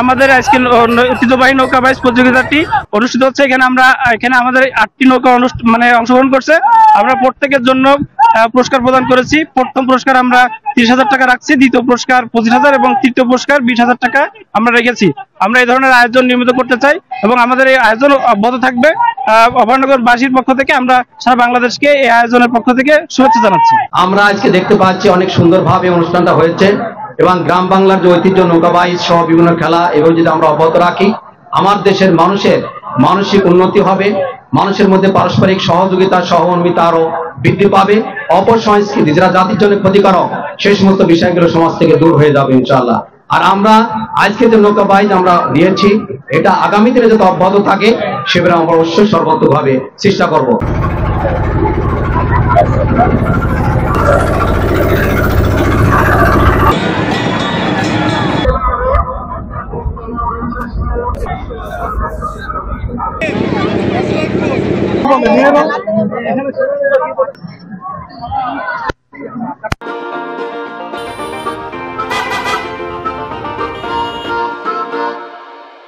আমাদের আজকে ঐতিহ্যবাহী নৌকা বাইচ প্রতিযোগিতাটি অনুষ্ঠিত হচ্ছে। এখানে আমাদের 8টি নৌকা মানে অংশগ্রহণ করছে। আমরা প্রত্যেকের জন্য পুরস্কার প্রদান করেছি। প্রথম পুরস্কার আমরা 30,000 টাকা রাখছি, দ্বিতীয় পুরস্কার 25,000 এবং তৃতীয় পুরস্কার 20,000 টাকা আমরা রেখেছি। আমরা এই ধরনের আয়োজন নিয়মিত করতে চাই এবং আমাদের এই আয়োজন অব্যাহত থাকবে। অভয়নগরবাসীর পক্ষ থেকে আমরা সারা বাংলাদেশকে এই আয়োজনের পক্ষ থেকে শুভেচ্ছা জানাচ্ছি। আমরা আজকে দেখতে পাচ্ছি অনেক সুন্দরভাবে অনুষ্ঠানটা হয়েছে এবং গ্রাম বাংলার যে ঐতিহ্য নৌকাবাহিনী সহ বিভিন্ন খেলা এবং যদি আমরা অব্যাহত রাখি, আমার দেশের মানুষের মানসিক উন্নতি হবে, মানুষের মধ্যে পারস্পরিক সহযোগিতা সহমর্মিতা আরো বৃদ্ধি পাবে, অপসংস্কৃতি যেটা জাতির জন্য ক্ষতিকারক সেই সমস্ত বিষয়গুলো সমাজ থেকে দূর হয়ে যাবে ইনশাআল্লাহ। আর আমরা আজকে যে নৌকাবাহিনী আমরা দিয়েছি এটা আগামী দিনে যাতে অব্যাহত থাকে সেভাবে আমরা অবশ্যই সর্বোচ্চভাবে চেষ্টা করব।